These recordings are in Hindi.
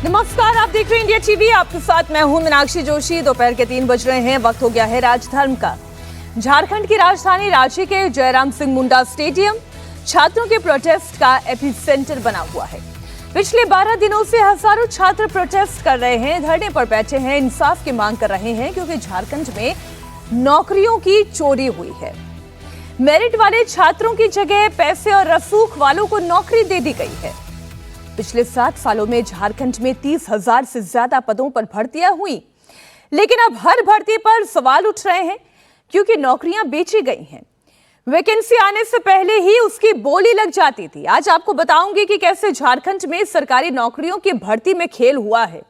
नमस्कार, आप देख रहे हैं इंडिया टीवी। आपके साथ मैं हूं मीनाक्षी जोशी। दोपहर के 3 बज रहे हैं। वक्त हो गया है राजधर्म का। झारखंड की राजधानी रांची के जयराम सिंह मुंडा स्टेडियम छात्रों के प्रोटेस्ट का एपिसेंटर बना हुआ है। पिछले 12 दिनों से हजारों छात्र प्रोटेस्ट कर रहे हैं, धरने पर बैठे हैं, इंसाफ की मांग कर रहे हैं, क्योंकि झारखंड में नौकरियों की चोरी हुई है। मेरिट वाले छात्रों की जगह पैसे और रसूख वालों को नौकरी दे दी गई है। पिछले 7 सालों में झारखंड में 30,000 से ज्यादा पदों पर भर्तियां हुई, लेकिन अब हर भर्ती पर सवाल उठ रहे हैं, क्योंकि नौकरियां बेची गई हैं। वैकेंसी आने से पहले ही उसकी बोली लग जाती थी। आज आपको बताऊंगी कि कैसे झारखंड में सरकारी नौकरियों की भर्ती में खेल हुआ है।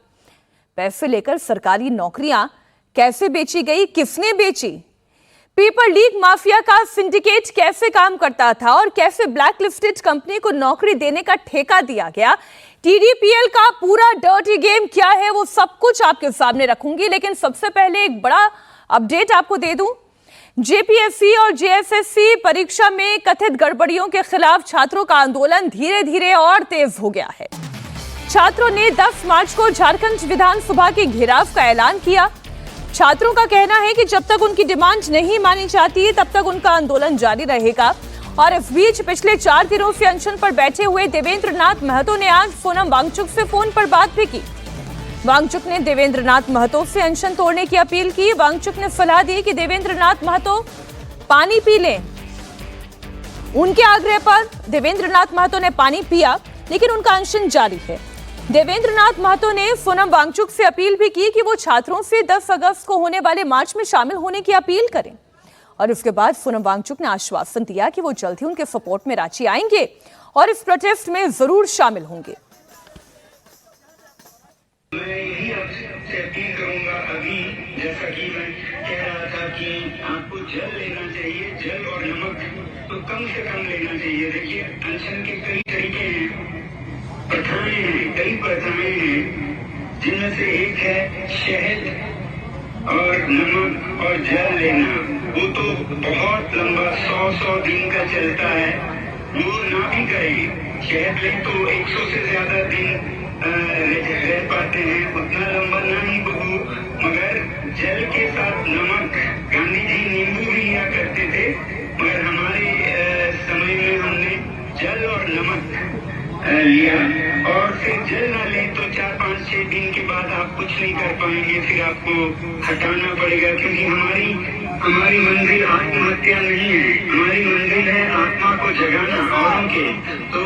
पैसे लेकर सरकारी नौकरियां कैसे बेची गई, किसने बेची, पेपर लीक माफिया का सिंडिकेट कैसे काम करता था और कैसे ब्लैक लिस्टेड कंपनी को नौकरी देने का ठेका दिया गया, टीडीपीएल का पूरा डर्टी गेम क्या है, वो सब कुछ आपके सामने रखूंगी। लेकिन सबसे पहले एक बड़ा अपडेट आपको दे दूं। जेपीएससी और जेएसएससी परीक्षा में कथित गड़बड़ियों के खिलाफ छात्रों का आंदोलन धीरे धीरे और तेज हो गया है। छात्रों ने 10 मार्च को झारखंड विधानसभा के घेराव का ऐलान किया। छात्रों का कहना है कि जब तक उनकी डिमांड नहीं मानी जाती तब तक उनका आंदोलन जारी रहेगा। और इस बीच पिछले 4 दिनों से अनशन पर बैठे हुए देवेंद्र नाथ महतो ने आज सोनम वांगचुक से फोन पर बात भी की। वांगचुक ने देवेंद्र नाथ महतो से अनशन तोड़ने की अपील की। वांगचुक ने सलाह दी कि देवेंद्र नाथ महतो पानी पी लें। उनके आग्रह पर देवेंद्र नाथ महतो ने पानी पिया, लेकिन उनका अनशन जारी है। देवेंद्र नाथ महतो ने सोनम वांगचुक से अपील भी की कि वो छात्रों से 10 अगस्त को होने वाले मार्च में शामिल होने की अपील करें। और उसके बाद सोनम वांगचुक ने आश्वासन दिया कि वो जल्द ही उनके सपोर्ट में रांची आएंगे और इस प्रोटेस्ट में जरूर शामिल होंगे। मैं यही आपसे अपील करूंगा, अभी जैसा कि मैं कह रहा था कि आपको जल लेना चाहिए, जल और नमक तो कम से कम लेना चाहिए। देखिए, अनशन के कई तरीके हैं, प्रथाएं हैं, कई प्रथाएं हैं, जिनमें से एक है शहद और नमक और जल लेना। वो तो बहुत लंबा 100 दिन का चलता है, वो ना भी करें। शहद ले तो 100 से ज्यादा दिन रह पाते हैं, उतना लंबा ना ही बहू, मगर जल के साथ नमक। गांधी जी नींबू भी लिया करते थे, मगर हमारे समय में हमने जल और नमक लिया। और फिर जल ना ले तो 4, 5, 6 दिन के बाद आप कुछ नहीं कर पाएंगे, फिर आपको हटाना पड़ेगा, क्योंकि हमारी मंजिल आत्महत्या नहीं है, हमारी मंजिल है आत्मा को जगाना औरों के। तो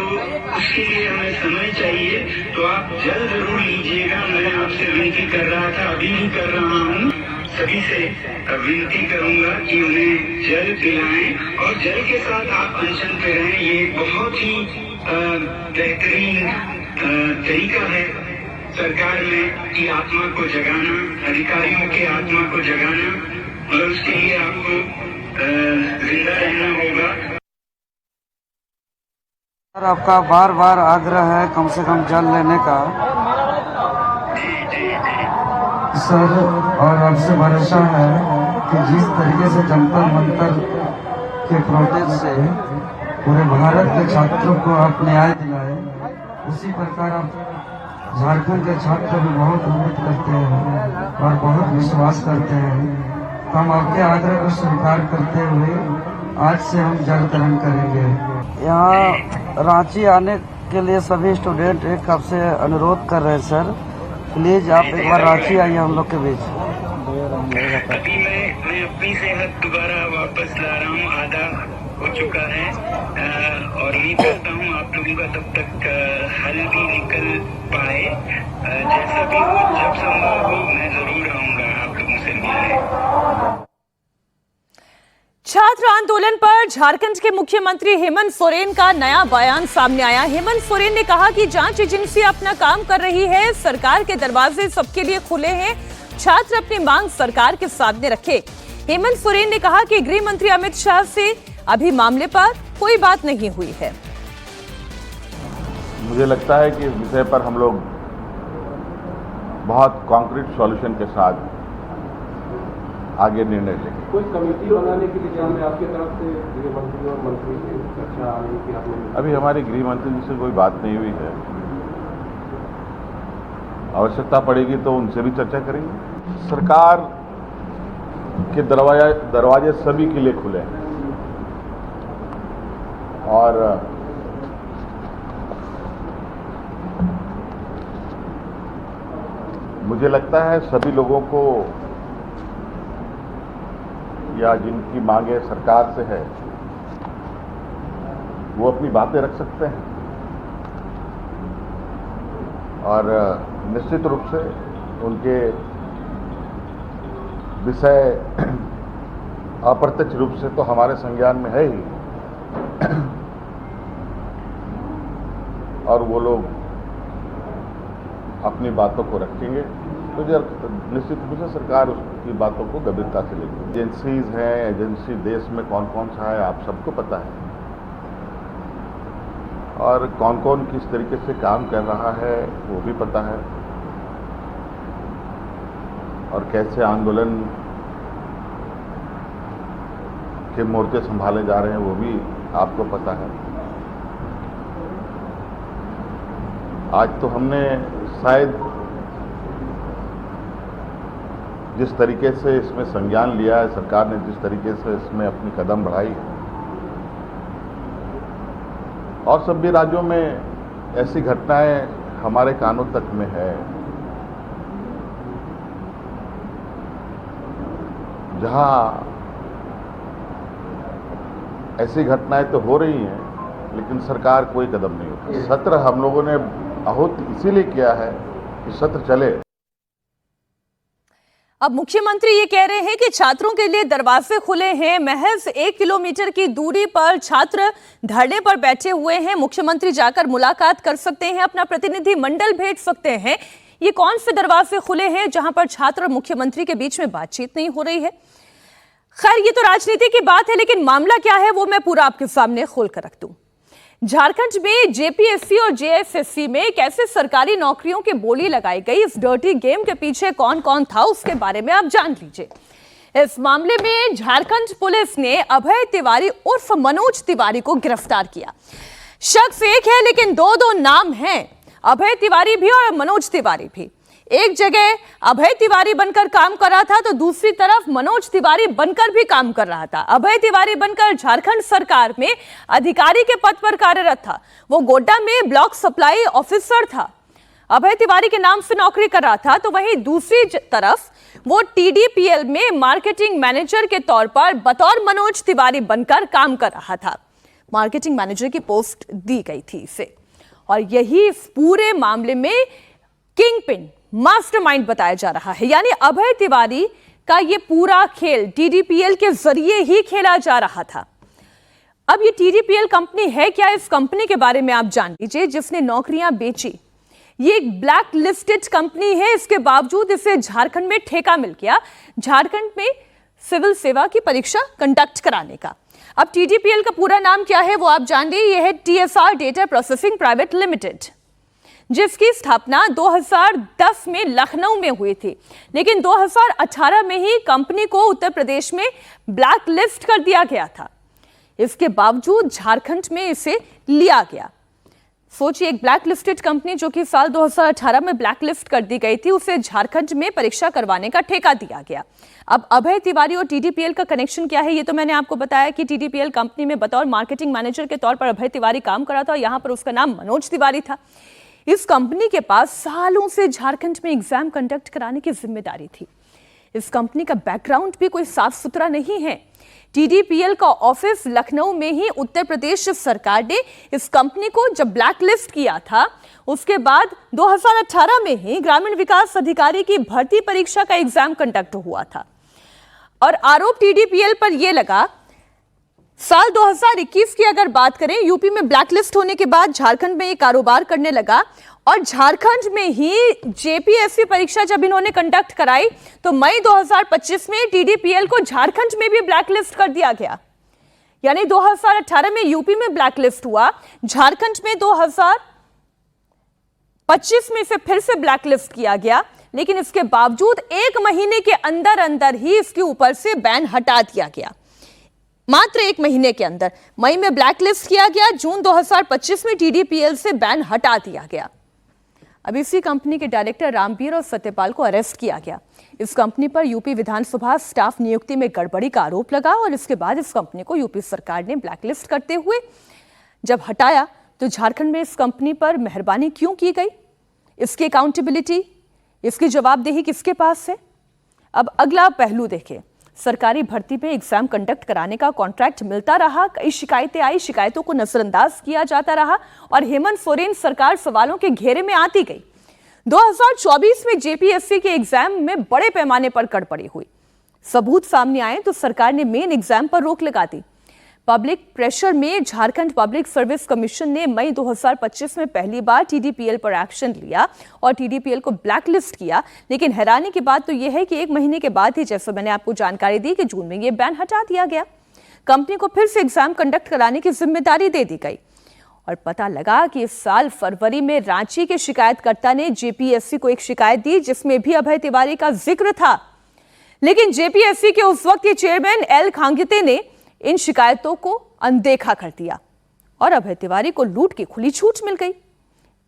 उसके लिए हमें समय चाहिए, तो आप जल जरूर लीजिएगा। मैं आपसे विनती कर रहा था, अभी भी कर रहा हूँ, सभी से विनती करूंगा कि उन्हें जल पिलाएं और जल के साथ आप अनशन पे रहें। ये बहुत ही बेहतरीन तरीका है सरकार में कि आत्मा को जगाना, अधिकारियों के आत्मा को जगाना, और उसके लिए आपको जिंदा रहना होगा। सर, आपका बार बार आग्रह है कम से कम जल लेने का। सर, और आपसे भरोसा है कि जिस तरीके से जंतर मंतर के प्रोटेस्ट से पूरे भारत के छात्रों को आप न्याय दिलाए, उसी प्रकार आप झारखंड के छात्र भी बहुत उम्मीद करते हैं और बहुत विश्वास करते हैं। हम आपके आग्रह को स्वीकार करते हुए आज से हम जल ग्रहण करेंगे। यहाँ रांची आने के लिए सभी स्टूडेंट एक आपसे अनुरोध कर रहे हैं सर, प्लीज आप एक बार रांची आइए हम लोग के बीच। अभी मैं अपनी सेहत दोबारा वापस ला रहा हूँ, आधा हो चुका है, और उम्मीद करता हूँ आप लोगों का तब तक हल भी निकल पाए। जैसा भी हो, जब संभव हो, मैं जरूर आऊंगा आप लोगों से मिलने। छात्र आंदोलन पर झारखंड के मुख्यमंत्री हेमंत सोरेन का नया बयान सामने आया। हेमंत सोरेन ने कहा कि जांच एजेंसी अपना काम कर रही है, सरकार के दरवाजे सबके लिए खुले हैं, छात्र अपनी मांग सरकार के सामने रखे। हेमंत सोरेन ने कहा कि गृह मंत्री अमित शाह से अभी मामले पर कोई बात नहीं हुई है। मुझे लगता है कि इस विषय पर हम लोग बहुत कॉन्क्रीट सॉल्यूशन के साथ आगे निर्णय लेंगे। कोई कमेटी बनाने के लिए में आपके तरफ से गृह मंत्री और मंत्री से चर्चा आ रही कि आपने? अभी हमारे गृह मंत्री जी से कोई बात नहीं हुई है। आवश्यकता पड़ेगी तो उनसे भी चर्चा करेंगे। सरकार के दरवाजे सभी के लिए खुले हैं और मुझे लगता है सभी लोगों को या जिनकी मांगे सरकार से है वो अपनी बातें रख सकते हैं और निश्चित रूप से उनके विषय अप्रत्यक्ष रूप से तो हमारे संज्ञान में है ही और वो लोग अपनी बातों को रखेंगे तो निश्चित रूप से सरकार उसकी बातों को गंभीरता से लेगी। एजेंसीज हैं, एजेंसी देश में कौन कौन सा है आप सबको पता है और कौन कौन किस तरीके से काम कर रहा है वो भी पता है और कैसे आंदोलन के मोर्चे संभाले जा रहे हैं वो भी आपको पता है। आज तो हमने शायद जिस तरीके से इसमें संज्ञान लिया है, सरकार ने जिस तरीके से इसमें अपनी कदम बढ़ाई है और सभी राज्यों में ऐसी घटनाएं हमारे कानों तक में है जहां ऐसी घटनाएं तो हो रही हैं लेकिन सरकार कोई कदम नहीं उठाती। सत्र हम लोगों ने आहूत इसीलिए किया है कि सत्र चले। अब मुख्यमंत्री ये कह रहे हैं कि छात्रों के लिए दरवाजे खुले हैं। महज 1 किलोमीटर की दूरी पर छात्र धरने पर बैठे हुए हैं। मुख्यमंत्री जाकर मुलाकात कर सकते हैं, अपना प्रतिनिधि मंडल भेज सकते हैं। ये कौन से दरवाजे खुले हैं जहां पर छात्र और मुख्यमंत्री के बीच में बातचीत नहीं हो रही है? खैर, ये तो राजनीति की बात है, लेकिन मामला क्या है वो मैं पूरा आपके सामने खोलकर रख दूं। झारखंड में जेपीएससी और जेएसएससी में कैसे सरकारी नौकरियों की बोली लगाई गई, इस डर्टी गेम के पीछे कौन कौन था उसके बारे में आप जान लीजिए। इस मामले में झारखंड पुलिस ने अभय तिवारी उर्फ मनोज तिवारी को गिरफ्तार किया। शख्स एक है लेकिन दो नाम हैं, अभय तिवारी भी और मनोज तिवारी भी। एक जगह अभय तिवारी बनकर काम कर रहा था तो दूसरी तरफ मनोज तिवारी बनकर भी काम कर रहा था। अभय तिवारी बनकर झारखंड सरकार में अधिकारी के पद पर कार्यरत था। वो गोड्डा में ब्लॉक सप्लाई ऑफिसर था। अभय तिवारी के नाम से नौकरी कर रहा था, तो वहीं दूसरी तरफ वो टीडीपीएल में मार्केटिंग मैनेजर के तौर पर बतौर मनोज तिवारी बनकर काम कर रहा था। मार्केटिंग मैनेजर की पोस्ट दी गई थी इसे, और यही इस पूरे मामले में किंग पिन, मास्टरमाइंड बताया जा रहा है। यानी अभय तिवारी का ये पूरा खेल टीडीपीएल के जरिए ही खेला जा रहा था। अब ये टीडीपीएल कंपनी है क्या, इस कंपनी के बारे में आप जान लीजिए, जिसने नौकरियां बेची। ये एक ब्लैक लिस्टेड कंपनी है, इसके बावजूद इसे झारखंड में ठेका मिल गया झारखंड में सिविल सेवा की परीक्षा कंडक्ट कराने का। अब टीडीपीएल का पूरा नाम क्या है वो आप जान लीजिए, यह है TSR data processing private limited, जिसकी स्थापना 2010 में लखनऊ में हुई थी, लेकिन 2018 में ही कंपनी को उत्तर प्रदेश में ब्लैक लिस्ट कर दिया गया था। इसके बावजूद झारखंड में इसे लिया गया। सोचिए, एक ब्लैक लिस्टेड कंपनी जो कि साल 2018 में ब्लैक लिस्ट कर दी गई थी, उसे झारखंड में परीक्षा करवाने का ठेका दिया गया। अब अभय तिवारी और टीडीपीएल का कनेक्शन क्या है, ये तो मैंने आपको बताया कि टीडीपीएल कंपनी में बतौर मार्केटिंग मैनेजर के तौर पर अभय तिवारी काम कर रहा था और यहां पर उसका नाम मनोज तिवारी था। इस कंपनी के पास सालों से झारखंड में एग्जाम कंडक्ट कराने की जिम्मेदारी थी। इस कंपनी का बैकग्राउंड भी कोई साफ सुथरा नहीं है। टीडीपीएल का ऑफिस लखनऊ में ही उत्तर प्रदेश सरकार ने इस कंपनी को जब ब्लैक लिस्ट किया था, उसके बाद 2018 में ही ग्रामीण विकास अधिकारी की भर्ती परीक्षा का एग्जाम कंडक्ट हुआ था। और आरोप टीडीपीएल पर यह लगा, साल 2021 की अगर बात करें, यूपी में ब्लैकलिस्ट होने के बाद झारखंड में ये कारोबार करने लगा और झारखंड में ही जेपीएससी परीक्षा जब इन्होंने कंडक्ट कराई तो मई 2025 में टीडीपीएल को झारखंड में भी ब्लैकलिस्ट कर दिया गया। यानी 2018 में यूपी में ब्लैकलिस्ट हुआ, झारखंड में 2025 में इसे फिर से ब्लैकलिस्ट किया गया, लेकिन इसके बावजूद 1 महीने के अंदर अंदर ही इसके ऊपर से बैन हटा दिया गया। मात्र 1 महीने के अंदर मई में ब्लैकलिस्ट किया गया, जून 2025 में टीडीपीएल से बैन हटा दिया गया। अब इसी कंपनी के डायरेक्टर रामवीर और सत्यपाल को अरेस्ट किया गया। इस कंपनी पर यूपी विधानसभा स्टाफ नियुक्ति में गड़बड़ी का आरोप लगा और इसके बाद इस कंपनी को यूपी सरकार ने ब्लैकलिस्ट करते हुए जब हटाया तो झारखंड में इस कंपनी पर मेहरबानी क्यों की गई, इसकी अकाउंटेबिलिटी, इसकी जवाबदेही किसके पास है। अब अगला पहलू देखें। सरकारी भर्ती में एग्जाम कंडक्ट कराने का कॉन्ट्रैक्ट मिलता रहा, कई शिकायतें आई, शिकायतों को नजरअंदाज किया जाता रहा और हेमंत सोरेन सरकार सवालों के घेरे में आती गई। 2024 में जेपीएससी के एग्जाम में बड़े पैमाने पर गड़बड़ी हुई। सबूत सामने आए तो सरकार ने मेन एग्जाम पर रोक लगा दी। पब्लिक प्रेशर में झारखंड पब्लिक सर्विस कमीशन ने मई 2025 में पहली बार टीडीपीएल पर एक्शन लिया और टीडीपीएल को ब्लैकलिस्ट किया। लेकिन हैरानी की बात तो यह है कि 1 महीने के बाद ही, जैसे मैंने आपको जानकारी दी, कि जून में यह बैन हटा दिया गया। कंपनी को फिर से एग्जाम कंडक्ट कराने की जिम्मेदारी दे दी गई और पता लगा कि इस साल फरवरी में रांची के शिकायतकर्ता ने जेपीएससी को एक शिकायत दी जिसमें भी अभय तिवारी का जिक्र था। लेकिन जेपीएससी के उस वक्त के चेयरमैन एल खांगिते ने इन शिकायतों को अनदेखा कर दिया और अभय तिवारी को लूट की खुली छूट मिल गई।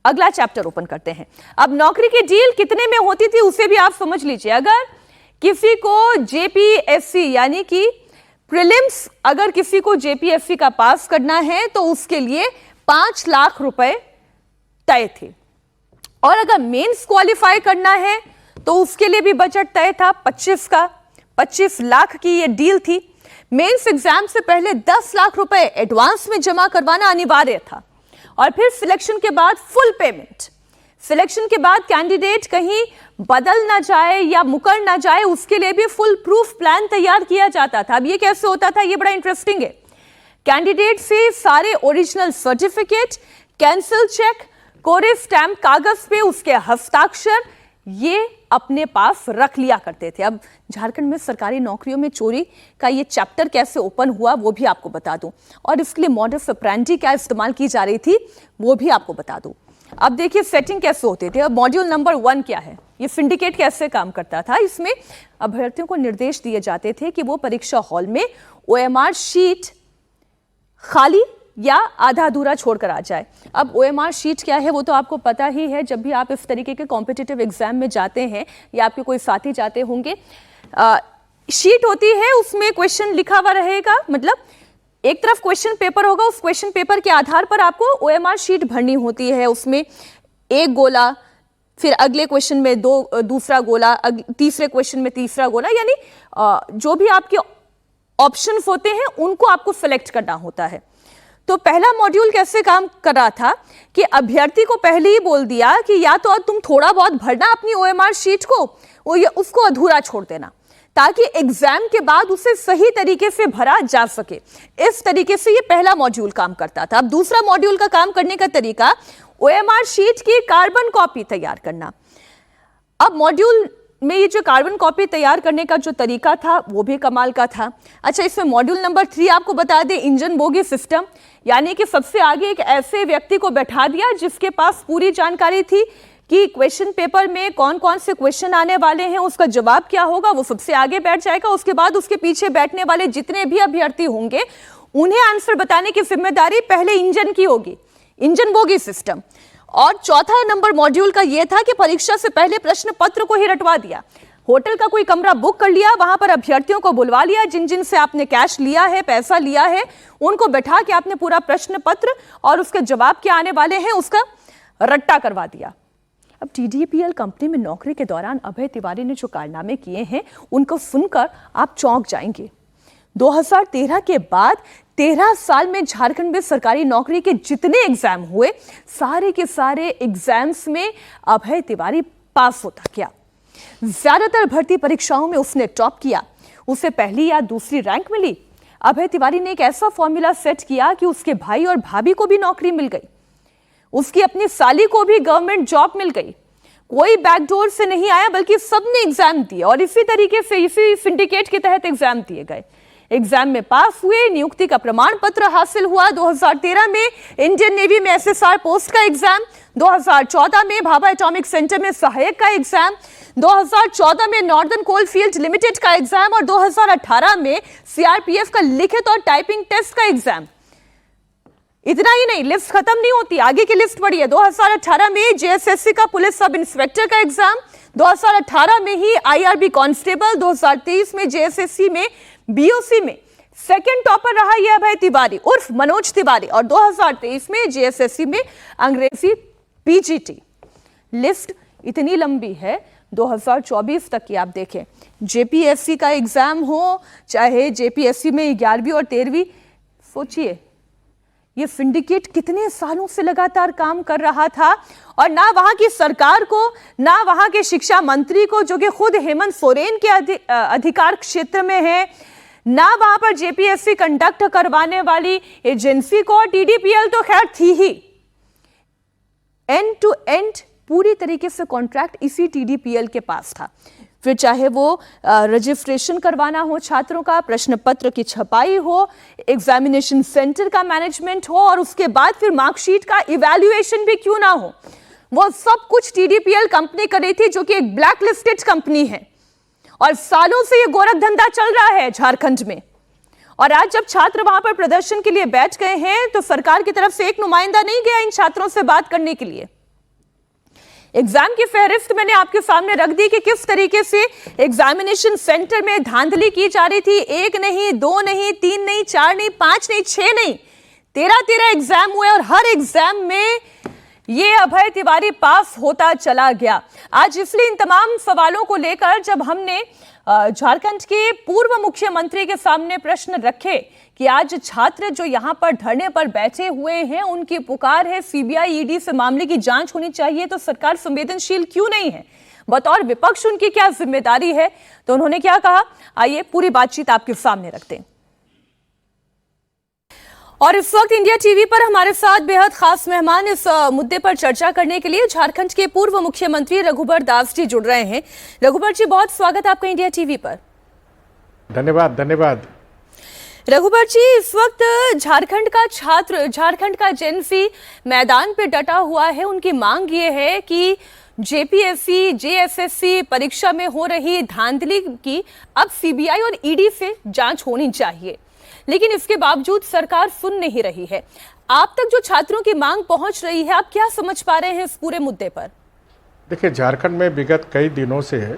अगला चैप्टर ओपन करते हैं। अब नौकरी की डील कितने में होती थी उसे भी आप समझ लीजिए। अगर किसी को जेपीएससी यानी कि प्रीलिम्स, अगर किसी को जेपीएससी का पास करना है तो उसके लिए 5 लाख रुपए तय थे और अगर मेंस क्वालिफाई करना है तो उसके लिए भी बजट तय था 25 लाख की ये डील थी। मेंस एग्जाम से पहले 10 लाख रुपए एडवांस में जमा करवाना अनिवार्य था और फिर सिलेक्शन के बाद फुल पेमेंट। सिलेक्शन के बाद कैंडिडेट कहीं बदल ना जाए या मुकर ना जाए उसके लिए भी फुल प्रूफ प्लान तैयार किया जाता था। अब ये कैसे होता था, ये बड़ा इंटरेस्टिंग है। कैंडिडेट से सारे ओरिजिनल सर्टिफिकेट, कैंसिल चेक, कोरे स्टैम्प कागज पे उसके हस्ताक्षर ये अपने पास रख लिया करते थे। अब झारखंड में सरकारी नौकरियों में चोरी का ये चैप्टर कैसे ओपन हुआ वो भी आपको बता दूं और इसके लिए मॉडस ऑपरेंडी क्या इस्तेमाल की जा रही थी वो भी आपको बता दूं। अब देखिए सेटिंग कैसे होते थे। अब मॉड्यूल नंबर 1 क्या है, ये सिंडिकेट कैसे काम करता था। इसमें अभ्यर्थियों को निर्देश दिए जाते थे कि वो परीक्षा हॉल में ओएमआर शीट खाली या आधा अधूरा छोड़कर आ जाए। अब ओएमआर शीट क्या है वो तो आपको पता ही है। जब भी आप इस तरीके के कॉम्पिटिटिव एग्जाम में जाते हैं या आपके कोई साथी जाते होंगे, शीट होती है, उसमें क्वेश्चन लिखा हुआ रहेगा। मतलब एक तरफ क्वेश्चन पेपर होगा, उस क्वेश्चन पेपर के आधार पर आपको ओएमआर शीट भरनी होती है। उसमें एक गोला, फिर अगले क्वेश्चन में दूसरा गोला, तीसरे क्वेश्चन में तीसरा गोला, यानी जो भी आपके ऑप्शंस होते हैं उनको आपको सिलेक्ट करना होता है। तो पहला मॉड्यूल कैसे काम कर रहा था कि अभ्यर्थी को पहले ही बोल दिया कि या तो तुम थोड़ा बहुत भरना अपनी ओएमआर शीट को, उसको अधूरा छोड़ देना ताकि एग्जाम के बाद उसे सही तरीके से भरा जा सके। इस तरीके से ये पहला मॉड्यूल काम करता था। अब दूसरा मॉड्यूल का काम करने का तरीका ओएमआर शीट की कार्बन कॉपी तैयार करना। अब मॉड्यूल में ये जो कार्बन कॉपी तैयार करने का जो तरीका था वो भी कमाल का था। अच्छा, इसमें मॉड्यूल नंबर 3 आपको बता दें, इंजन बोगी सिस्टम, यानी कि सबसे आगे एक ऐसे व्यक्ति को बैठा दिया जिसके पास पूरी जानकारी थी कि क्वेश्चन पेपर में कौन कौन से क्वेश्चन आने वाले हैं, उसका जवाब क्या होगा, वो सबसे आगे बैठ जाएगा। उसके बाद उसके पीछे बैठने वाले जितने भी अभ्यर्थी होंगे उन्हें आंसर बताने की जिम्मेदारी पहले इंजन की होगी, इंजन बोगी सिस्टम। और चौथा नंबर मॉड्यूल का यह था कि परीक्षा से पहले प्रश्न पत्र को ही रटवा दिया। होटल का कोई कमरा बुक कर लिया, वहां पर अभ्यर्थियों को बुलवा लिया, जिन जिन से आपने कैश लिया है, पैसा लिया है, उनको बैठा के आपने पूरा प्रश्न पत्र और उसके जवाब क्या आने वाले हैं उसका रट्टा करवा दिया। अब टीडीपीएल कंपनी में नौकरी के दौरान अभय तिवारी ने जो कारनामे किए हैं उनको सुनकर आप चौंक जाएंगे। 2013 के बाद 13 साल में झारखंड में सरकारी नौकरी के जितने एग्जाम हुए सारे के सारे एग्जाम्स में अभय तिवारी पास होता गया। ज्यादातर भर्ती परीक्षाओं में उसने टॉप किया, उसे पहली या दूसरी रैंक मिली। अभय तिवारी ने एक ऐसा फॉर्मूला सेट किया कि उसके भाई और भाभी को भी नौकरी मिल गई, उसकी अपनी साली को भी गवर्नमेंट जॉब मिल गई। कोई बैकडोर से नहीं आया बल्कि सबने एग्जाम दिए और इसी तरीके से इसी सिंडिकेट के तहत एग्जाम दिए गए। एग्जाम में पास हुए, नियुक्ति का प्रमाण पत्र हासिल हुआ। 2013 में इंडियन नेवी में एसएसआर पोस्ट का एग्जाम, 2014 में भाभा एटॉमिक सेंटर में सहायक का एग्जाम, 2014 में नॉर्दर्न कोलफील्ड लिमिटेड का एग्जाम और 2018 में सीआरपीएफ का लिखित और टाइपिंग टेस्ट का एग्जाम। इतना ही नहीं, लिस्ट खत्म नहीं होती, आगे की लिस्ट पढ़िए। 2018 में जेएसएससी का पुलिस सब इंस्पेक्टर का एग्जाम, 2018 में ही आईआरबी कांस्टेबल, 2023 में जेएसएससी में बीओसी में सेकंड टॉपर रहा यह अभय तिवारी उर्फ मनोज तिवारी, और 2023 में जेएसएससी में अंग्रेजी पीजीटी। लिस्ट इतनी लंबी है 2024 तक की। आप देखें, जेपीएससी का एग्जाम हो, चाहे जेपीएससी में 11वीं और 13वीं, सोचिए ये सिंडिकेट कितने सालों से लगातार काम कर रहा था, और ना वहां की सरकार को, ना वहां के शिक्षा मंत्री को, जो कि खुद हेमंत सोरेन के अधिकार क्षेत्र में है, ना वहां पर जेपीएससी कंडक्ट करवाने वाली एजेंसी को, और टीडीपीएल तो खैर थी ही। एंड टू एंड पूरी तरीके से कॉन्ट्रैक्ट इसी टीडीपीएल के पास था। फिर चाहे वो रजिस्ट्रेशन करवाना हो छात्रों का, प्रश्न पत्र की छपाई हो, एग्जामिनेशन सेंटर का मैनेजमेंट हो, और उसके बाद फिर मार्कशीट का इवैल्यूएशन भी क्यों ना हो, वो सब कुछ टीडीपीएल कंपनी कर रही थी, जो कि एक ब्लैक लिस्टेड कंपनी है। और सालों से ये गोरख धंधा चल रहा है झारखंड में। और आज जब छात्र वहां पर प्रदर्शन के लिए बैठ गए हैं, तो सरकार की तरफ से एक नुमाइंदा नहीं गया इन छात्रों से बात करने के लिए। एग्जाम की फहरिस्त मैंने आपके सामने रख दी कि किस तरीके से एग्जामिनेशन सेंटर में धांधली की जा रही थी। 1 नहीं, 2 नहीं, 3 नहीं, 4 नहीं, 5 नहीं, 6 नहीं, 13 एग्जाम हुए, और हर एग्जाम में ये अभय तिवारी पास होता चला गया। आज इसलिए इन तमाम सवालों को लेकर जब हमने झारखंड के पूर्व मुख्यमंत्री के सामने प्रश्न रखे कि आज छात्र जो यहां पर धरने पर बैठे हुए हैं, उनकी पुकार है सीबीआई ईडी से मामले की जांच होनी चाहिए, तो सरकार संवेदनशील क्यों नहीं है, बतौर विपक्ष उनकी क्या जिम्मेदारी है, तो उन्होंने क्या कहा, आइए पूरी बातचीत आपके सामने रखते हैं। और इस वक्त इंडिया टीवी पर हमारे साथ बेहद खास मेहमान इस मुद्दे पर चर्चा करने के लिए झारखंड के पूर्व मुख्यमंत्री रघुबर दास जी जुड़ रहे हैं। रघुबर जी, बहुत स्वागत आपका इंडिया टीवी पर। धन्यवाद धन्यवाद। रघुबर जी, इस वक्त झारखंड का छात्र, झारखंड का जेएनसी मैदान पे डटा हुआ है। उनकी मांग ये है कि जेपीएससी, जेएसएससी परीक्षा में हो रही धांधली की अब सीबीआई और ईडी से जांच होनी चाहिए, लेकिन इसके बावजूद सरकार सुन नहीं रही है। आप तक जो छात्रों की मांग पहुंच रही है, आप क्या समझ पा रहे हैं इस पूरे मुद्दे पर? देखिए, झारखंड में विगत कई दिनों से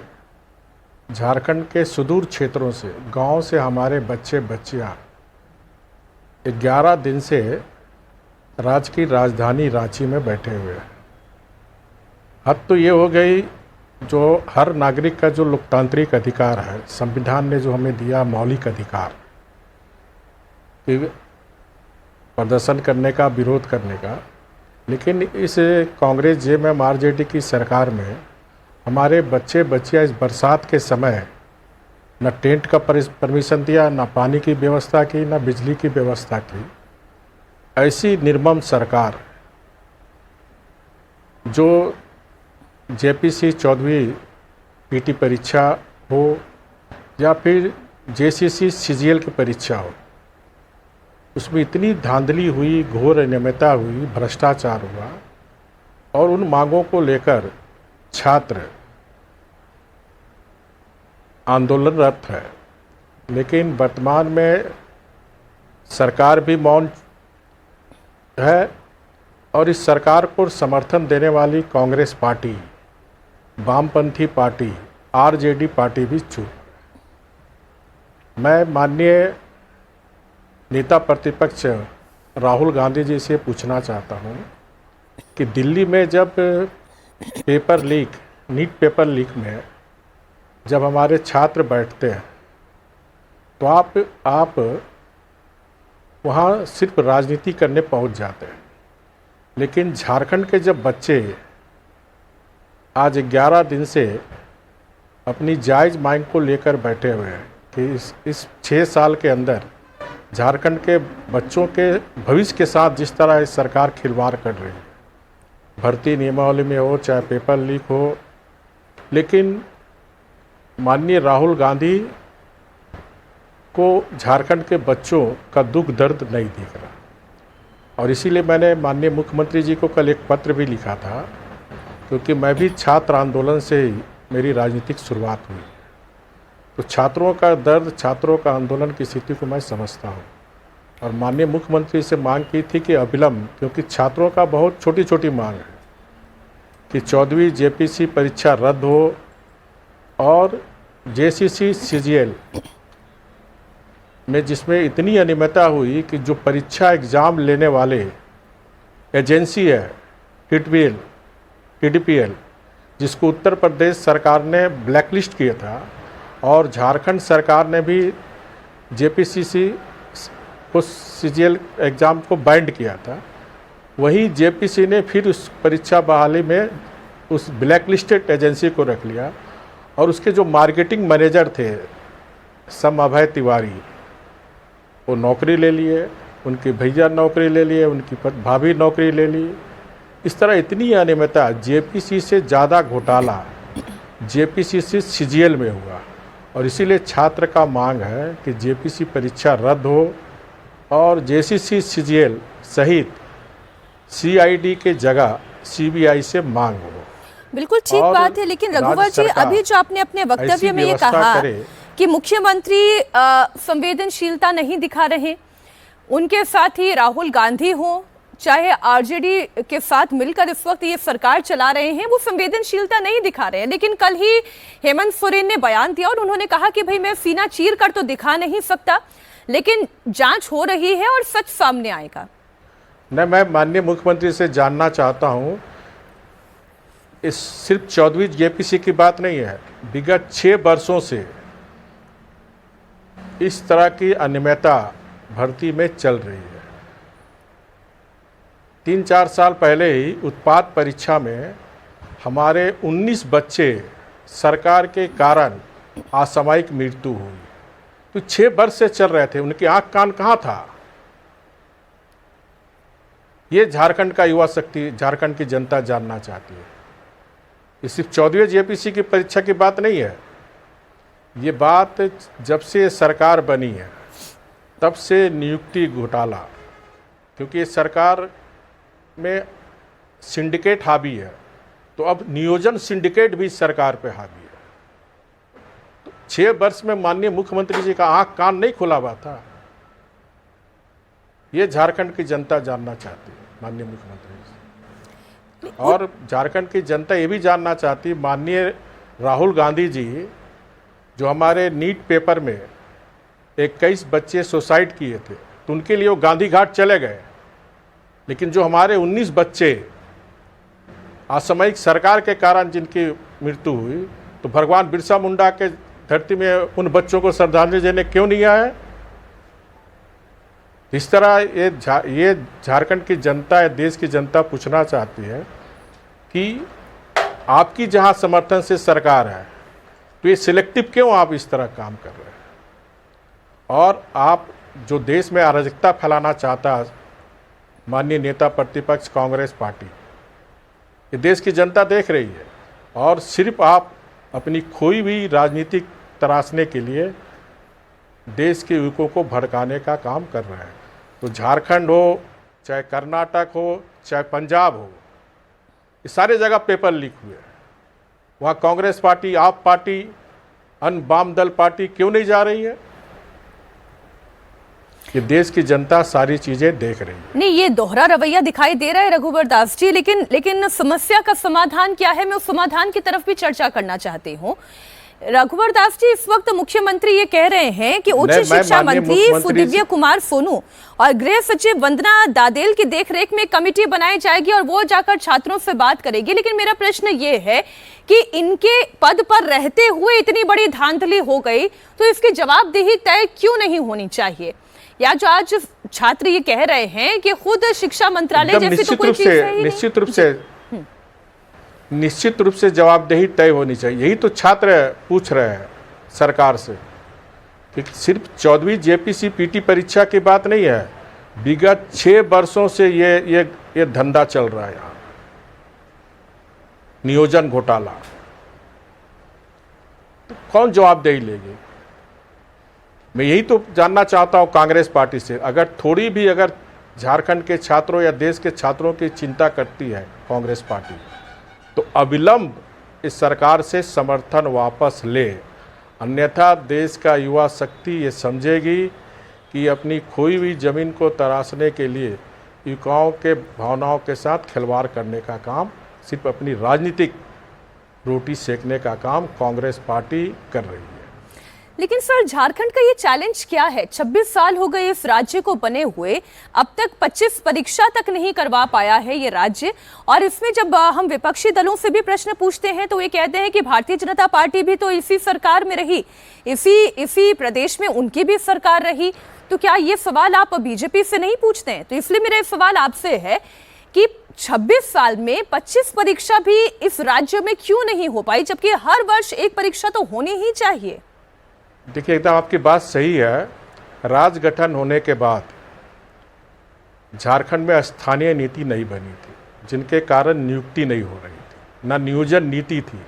झारखंड के सुदूर क्षेत्रों से, गांव से हमारे बच्चे बच्चियां 11 दिन से राज्य की राजधानी रांची में बैठे हुए हैं। हद तो ये हो गई, जो हर नागरिक का जो लोकतांत्रिक अधिकार है, संविधान ने जो हमें दिया मौलिक अधिकार, प्रदर्शन करने का, विरोध करने का, लेकिन इस कांग्रेस जेएमएम आरजेडी की सरकार में हमारे बच्चे बच्चियां इस बरसात के समय न टेंट का परमिशन दिया, न पानी की व्यवस्था की, न बिजली की व्यवस्था की। ऐसी निर्मम सरकार जो जेपीसी 14वीं पीटी परीक्षा हो या फिर जेसीसी सीजीएल की परीक्षा हो, उसमें इतनी धांधली हुई, घोर अनियमितता हुई, भ्रष्टाचार हुआ, और उन मांगों को लेकर छात्र आंदोलनरत है। लेकिन वर्तमान में सरकार भी मौन है, और इस सरकार को समर्थन देने वाली कांग्रेस पार्टी, वामपंथी पार्टी, आरजेडी पार्टी भी चुप। मैं माननीय नेता प्रतिपक्ष राहुल गांधी जी से पूछना चाहता हूं कि दिल्ली में जब paper leak, NEET paper leak में जब हमारे छात्र बैठते हैं, तो आप वहाँ सिर्फ राजनीति करने पहुँच जाते हैं। लेकिन झारखंड के जब बच्चे आज 11 दिन से अपनी जायज़ मांग को लेकर बैठे हुए हैं कि इस 6 साल के अंदर झारखंड के बच्चों के भविष्य के साथ जिस तरह इस सरकार खिलवाड़ कर रही है, भर्ती नियमावली में हो चाहे पेपर लीक हो, लेकिन माननीय राहुल गांधी को झारखंड के बच्चों का दुख दर्द नहीं दिख रहा। और इसीलिए मैंने माननीय मुख्यमंत्री जी को कल एक पत्र भी लिखा था, क्योंकि मैं भी छात्र आंदोलन से ही मेरी राजनीतिक शुरुआत हुई। तो छात्रों का दर्द, छात्रों का आंदोलन की स्थिति को मैं समझता हूँ। और माननीय मुख्यमंत्री से मांग की थी कि अविलंब, क्योंकि छात्रों का बहुत छोटी छोटी मांग है कि 14वीं जेपीसी परीक्षा रद्द हो और जेसीसी सीजीएल में जिसमें इतनी अनियमितता हुई कि जो परीक्षा एग्ज़ाम लेने वाले एजेंसी है टीडीपीएल, जिसको उत्तर प्रदेश सरकार ने ब्लैकलिस्ट किया था और झारखंड सरकार ने भी जेपीसीसी को सीजीएल एग्ज़ाम को बाइंड किया था, वही जेपीसी ने फिर उस परीक्षा बहाली में उस ब्लैकलिस्टेड एजेंसी को रख लिया और उसके जो मार्केटिंग मैनेजर थे सम अभय तिवारी, वो नौकरी ले लिए, उनके भैया नौकरी ले लिए, उनकी भाभी नौकरी ले ली। इस तरह इतनी अनियमितता, जेपीसी से ज़्यादा घोटाला जेपीसी से सीजीएल में हुआ और इसीलिए छात्र का मांग है कि जेपीसी परीक्षा रद्द हो और जेसीसी सीजीएल सहित सीआईडी के जगह सीबीआई से मांग हो। बिल्कुल ठीक बात है, लेकिन रघुवर जी अभी जो आपने अपने वक्तव्य में ये कहा कि मुख्यमंत्री संवेदनशीलता नहीं दिखा रहे, उनके साथ ही राहुल गांधी हो, चाहे आरजेडी के साथ मिलकर इस वक्त ये सरकार चला रहे हैं, वो संवेदनशीलता नहीं दिखा रहे हैं। लेकिन कल ही हेमंत सोरेन ने बयान दिया और उन्होंने कहा कि भाई मैं सीना चीर कर तो दिखा नहीं सकता, लेकिन जांच हो रही है और सच सामने आएगा। नहीं, मैं माननीय मुख्यमंत्री से जानना चाहता हूं, इस सिर्फ 14वीं जेपीसी की बात नहीं है, विगत 6 वर्षों से इस तरह की अनियमितता भर्ती में चल रही है। 3-4 साल पहले ही उत्पाद परीक्षा में हमारे 19 बच्चे सरकार के कारण असामयिक मृत्यु हुई। तो 6 वर्ष से चल रहे थे, उनकी आंख कान कहाँ था? ये झारखंड का युवा शक्ति, झारखंड की जनता जानना चाहती है। ये सिर्फ 14वीं जेपीसी की परीक्षा की बात नहीं है, ये बात जब से सरकार बनी है तब से नियुक्ति घोटाला, क्योंकि सरकार में सिंडिकेट हावी है, तो अब नियोजन सिंडिकेट भी सरकार पे हावी है। तो 6 वर्ष में माननीय मुख्यमंत्री जी का आंख कान नहीं खुला हुआ था, ये झारखंड की जनता जानना चाहती है माननीय मुख्यमंत्री जी। और झारखंड की जनता ये भी जानना चाहती, माननीय राहुल गांधी जी जो हमारे नीट पेपर में 21 बच्चे सुसाइड किए थे, तो उनके लिए वो गांधी घाट चले गए, लेकिन जो हमारे 19 बच्चे असामयिक सरकार के कारण जिनकी मृत्यु हुई, तो भगवान बिरसा मुंडा के धरती में उन बच्चों को श्रद्धांजलि देने क्यों नहीं आए? इस तरह ये झारखंड की जनता या देश की जनता पूछना चाहती है कि आपकी जहां समर्थन से सरकार है, तो ये सिलेक्टिव क्यों आप इस तरह काम कर रहे हैं? और आप जो देश में अराजकता फैलाना चाहता माननीय नेता प्रतिपक्ष कांग्रेस पार्टी, ये देश की जनता देख रही है और सिर्फ आप अपनी खोई हुई राजनीतिक तराशने के लिए देश के युवकों को भड़काने का काम कर रहे हैं। तो झारखंड हो, चाहे कर्नाटक हो, चाहे पंजाब हो, ये सारे जगह पेपर लीक हुए। वहाँ कांग्रेस पार्टी, आप पार्टी, अन्य वाम दल पार्टी क्यों नहीं जा रही है? ये देश की जनता सारी चीजें देख रही है। नहीं, ये दोहरा रवैया दिखाई दे रहा है रघुवर दास जी, लेकिन समस्या का समाधान क्या है, मैं उस समाधान की तरफ भी चर्चा करना चाहती हूँ। रघुवर दास जी, इस वक्त मुख्यमंत्री ये कह रहे हैं कि उच्च शिक्षा मंत्री सुदिव्य कुमार सोनू और गृह सचिव वंदना दादेल की देखरेख में कमेटी बनाई जाएगी और वो जाकर छात्रों से बात करेगी। लेकिन मेरा प्रश्न ये है कि इनके पद पर रहते हुए इतनी बड़ी धांधली हो गई, तो इसकी जवाबदेही तय क्यों नहीं होनी चाहिए? या जो आज छात्र ये कह रहे हैं कि खुद शिक्षा मंत्रालय जैसी तो कोई चीज है ही नहीं। निश्चित रूप से जवाबदेही तय होनी चाहिए। यही तो छात्र पूछ रहे हैं सरकार से कि सिर्फ 14वीं जेपीसी पीटी परीक्षा की बात नहीं है, विगत 6 वर्षों से ये धंधा चल रहा है यहाँ, नियोजन घोटाला। तो कौन जवाबदेही लेगी? मैं यही तो जानना चाहता हूँ कांग्रेस पार्टी से, अगर थोड़ी भी अगर झारखंड के छात्रों या देश के छात्रों की चिंता करती है कांग्रेस पार्टी, तो अविलंब इस सरकार से समर्थन वापस ले, अन्यथा देश का युवा शक्ति ये समझेगी कि कि अपनी खोई हुई ज़मीन को तराशने के लिए युवाओं के भावनाओं के साथ खिलवाड़ करने का काम, सिर्फ अपनी राजनीतिक रोटी सेकने का काम कांग्रेस पार्टी कर रही है। लेकिन सर, झारखंड का ये चैलेंज क्या है? 26 साल हो गए इस राज्य को बने हुए, अब तक 25 परीक्षा तक नहीं करवा पाया है ये राज्य। और इसमें जब हम विपक्षी दलों से भी प्रश्न पूछते हैं तो ये कहते हैं कि भारतीय जनता पार्टी भी तो इसी सरकार में रही, इसी प्रदेश में उनकी भी सरकार रही। तो क्या ये सवाल आप बीजेपी से नहीं पूछते हैं? तो इसलिए मेरा सवाल आपसे है कि 26 साल में 25 परीक्षा भी इस राज्य में क्यों नहीं हो पाई, जबकि हर वर्ष एक परीक्षा तो होनी ही चाहिए। देखिए, एकदम आपकी बात सही है। राज्य गठन होने के बाद झारखंड में स्थानीय नीति नहीं बनी थी, जिनके कारण नियुक्ति नहीं हो रही थी, ना नियोजन नीति थी।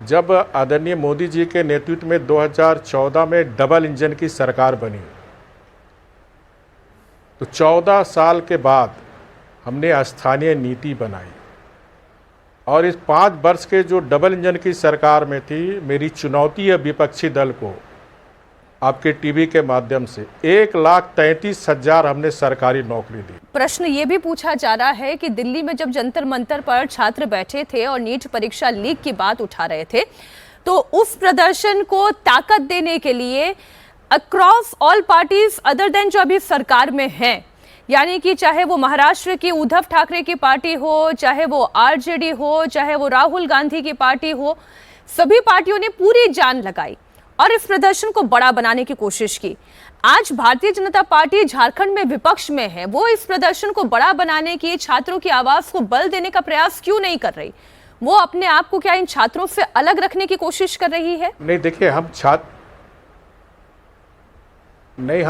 जब आदरणीय मोदी जी के नेतृत्व में 2014 में डबल इंजन की सरकार बनी, तो 14 साल के बाद हमने स्थानीय नीति बनाई। और इस 5 वर्ष के जो डबल इंजन की सरकार में थी, मेरी चुनौती है विपक्षी दल को, आपके टीवी के माध्यम से 1,33,000 हमने सरकारी नौकरी दी। प्रश्न ये भी पूछा जा रहा है कि दिल्ली में जब जंतर मंतर पर छात्र बैठे थे और नीट परीक्षा लीक की बात उठा रहे थे, तो उस प्रदर्शन को ताकत देने के लिए across all parties other than जो अभी सरकार में हैं, यानी कि चाहे वो महाराष्ट्र की उद्धव ठाकरे की पार्टी हो, चाहे वो आरजेडी हो, चाहे वो राहुल गांधी की पार्टी हो, सभी पार्टियों ने पूरी जान लगाई और इस प्रदर्शन को बड़ा बनाने की कोशिश की। आज भारतीय जनता पार्टी झारखंड में विपक्ष में है, वो इस प्रदर्शन को बड़ा बनाने की, छात्रों की आवाज को बल देने का प्रयास क्यों नहीं कर रही? वो अपने आप को क्या इन छात्रों से अलग रखने की कोशिश कर रही है? नहीं, देखिए, हम